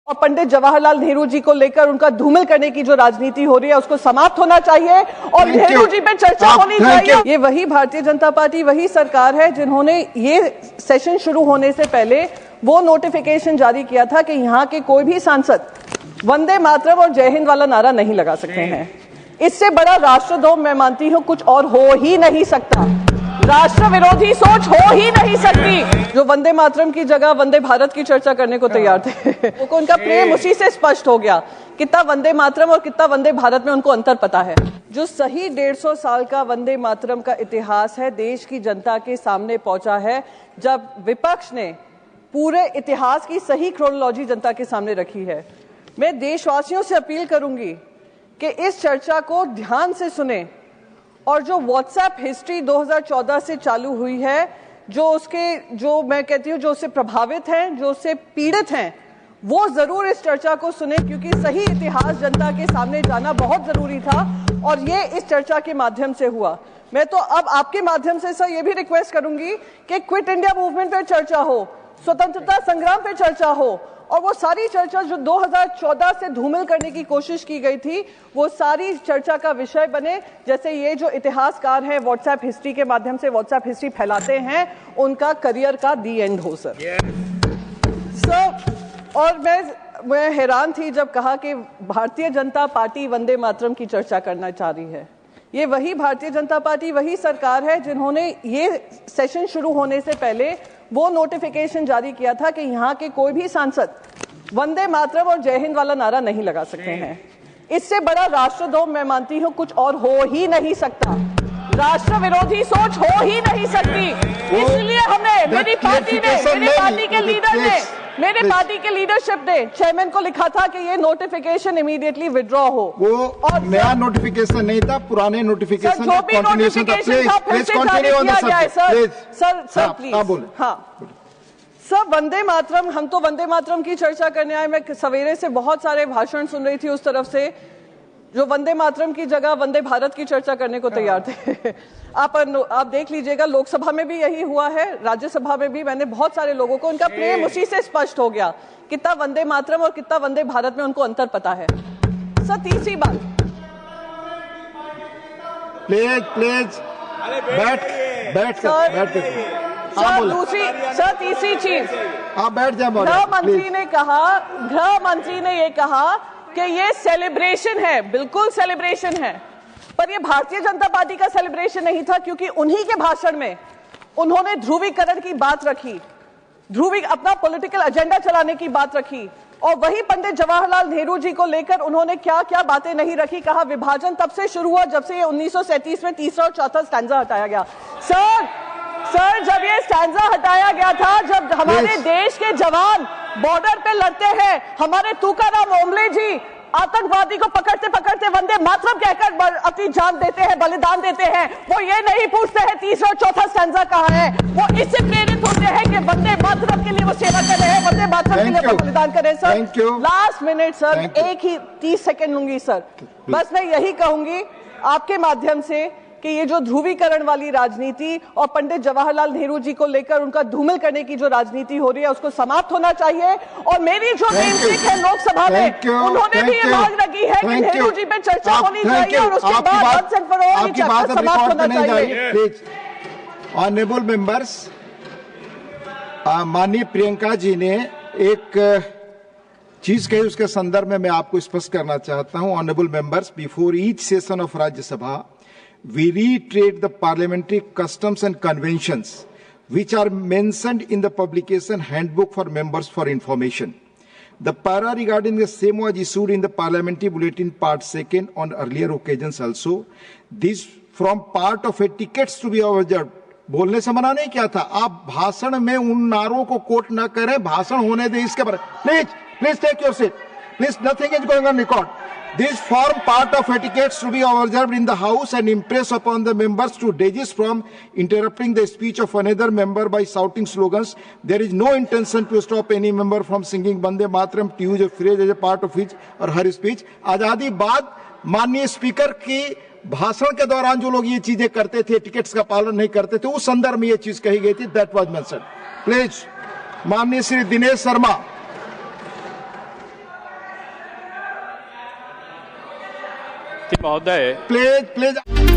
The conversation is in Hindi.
और पंडित जवाहरलाल नेहरू जी को लेकर उनका धूमिल करने की जो राजनीति हो रही है उसको समाप्त होना चाहिए और नेहरू जी पे चर्चा होनी चाहिए। ये वही भारतीय जनता पार्टी, वही सरकार है जिन्होंने ये सेशन शुरू होने से पहले वो नोटिफिकेशन जारी किया था कि यहाँ के कोई भी सांसद वंदे मातरम और जय हिंद वाला नारा नहीं लगा सकते हैं। इससे बड़ा राष्ट्रद्रोह मैं मानती हूँ कुछ और हो ही नहीं सकता। राष्ट्र विरोधी सोच हो ही नहीं सकती। जो वंदे मातरम की जगह वंदे भारत की चर्चा करने को तैयार थे, उनका प्रेम उसी से स्पष्ट हो गया। कितना वंदे मातरम और कितना वंदे भारत में उनको अंतर पता है। जो सही 150 साल का वंदे मातरम का इतिहास है देश की जनता के सामने पहुंचा है जब विपक्ष ने पूरे इतिहास की सही क्रोनोलॉजी जनता के सामने रखी है। मैं देशवासियों से अपील करूंगी कि इस चर्चा को ध्यान से सुने और जो व्हाट्सएप हिस्ट्री 2014 से चालू हुई है, जो मैं कहती हूँ जो उससे प्रभावित हैं, जो उससे पीड़ित हैं, वो जरूर इस चर्चा को सुने क्योंकि सही इतिहास जनता के सामने जाना बहुत जरूरी था और ये इस चर्चा के माध्यम से हुआ। मैं तो अब आपके माध्यम से सर ये भी रिक्वेस्ट करूंगी कि क्विट इंडिया मूवमेंट पर चर्चा हो, स्वतंत्रता संग्राम पे चर्चा हो और वो सारी चर्चा जो 2014 से धूमिल करने की कोशिश की गई थी वो सारी चर्चा का विषय बने। जैसे ये जो इतिहासकार हैं व्हाट्सएप हिस्ट्री के माध्यम से व्हाट्सएप हिस्ट्री फैलाते हैं, उनका करियर का दी एंड हो सर। और मैं हैरान थी जब कहा कि भारतीय जनता पार्टी वंदे मातरम की चर्चा करना चाह रही है। ये वही भारतीय जनता पार्टी, वही सरकार है जिन्होंने ये सेशन शुरू होने से पहले वो नोटिफिकेशन जारी किया था कि यहाँ के कोई भी सांसद वंदे मातरम और जय हिंद वाला नारा नहीं लगा सकते हैं। इससे बड़ा राष्ट्रद्रोह मैं मानती हूँ कुछ और हो ही नहीं सकता। राष्ट्र विरोधी सोच हो ही नहीं सकती। इसलिए हमने मेरी पार्टी के लीडरशिप ने चेयरमैन को लिखा था कि ये नोटिफिकेशन इमीडिएटली विड्रॉ हो। वो और नया नोटिफिकेशन नहीं था, पुराने नोटिफिकेशन जो भी नोटिफिकेशन था फिर से जारी किया गया है सर प्लीज। हाँ सर, वंदे मातरम, हम तो वंदे मातरम की चर्चा करने आए। मैं सवेरे से बहुत सारे भाषण सुन रही थी उस तरफ से जो वंदे मातरम की जगह वंदे भारत की चर्चा करने को तैयार थे। आप देख लीजिएगा, लोकसभा में भी यही हुआ है, राज्यसभा में भी। मैंने बहुत सारे लोगों को, उनका प्रेम उसी से स्पष्ट हो गया। कितना वंदे मातरम और कितना वंदे भारत में उनको अंतर पता है। सर तीसरी बात, प्लीज बैठ सर तीसरी चीज, आप बैठ जाए। गृह मंत्री ने ये कहा कि ये सेलिब्रेशन है। बिल्कुल सेलिब्रेशन है, पर ये भारतीय जनता पार्टी का सेलिब्रेशन नहीं था क्योंकि उन्हीं के भाषण में उन्होंने ध्रुवीकरण की बात रखी, अपना पॉलिटिकल एजेंडा चलाने की बात रखी। और वही पंडित जवाहरलाल नेहरू जी को लेकर उन्होंने क्या क्या बातें नहीं रखी। कहा विभाजन तब से शुरू हुआ जब से 1937 में तीसरा और चौथा स्टैंजा हटाया गया। सर जब ये स्टैंजा हटाया गया था, जब हमारे देश के जवान बॉर्डर पे लड़ते हैं, हमारे तुकाराम ओमले जी आतंकवादी को पकड़ते पकड़ते वंदे मातरम कहकर अपनी जान देते हैं, बलिदान देते हैं। वो ये नहीं पूछते हैं तीसरा और चौथा स्टैंजा कहाँ है। वो इससे प्रेरित होते हैं कि वंदे मातरम के लिए वो सेवा कर रहे हैं, वंदे मातरम के लिए वो बलिदान कर रहे हैं। सर लास्ट मिनट सर, एक ही 30 सेकेंड लूंगी सर। बस मैं यही कहूंगी आपके माध्यम से कि ये जो ध्रुवीकरण वाली राजनीति और पंडित जवाहरलाल नेहरू जी को लेकर उनका धूमिल करने की जो राजनीति हो रही है उसको समाप्त होना चाहिए। और मेरी जो नेमसेक है लोकसभा में, उन्होंने भी ये मांग रखी है कि नेहरू जी पे चर्चा होनी चाहिए और उसके बाद वंस एंड फॉर ऑल चर्चा समाप्त होना चाहिए। ऑनरेबल मेंबर्स, माननीय प्रियंका जी ने एक चीज कही, उसके संदर्भ में मैं आपको स्पष्ट करना चाहता हूं। Honourable members, before each session of Rajya Sabha we reiterate the parliamentary customs and conventions which are mentioned in the publication handbook for members for information. The para regarding the same was issued in the parliamentary bulletin part 2 on earlier occasions also. This from part of etiquettes to be observed. बोलने से मना नहीं किया था। आप भाषण में उन नारों को कोट न करें, भाषण होने दें इसके बारे। Please take your seat. Please, nothing is going on record. This form part of etiquettes to be observed in the House and impress upon the members to desist from interrupting the speech of another member by shouting slogans. There is no intention to stop any member from singing Vande Mataram to use a phrase as a part of his or her speech. आजादी बाद माननीय स्पीकर की भाषण के दौरान जो लोग ये चीजें करते थे, टिकट्स का पालन नहीं करते थे, उस संदर्भ में ये चीज कही गई थी। That was mentioned. प्लीज, माननीय श्री दिनेश शर्मा। सभापति महोदय, प्लीज प्लीज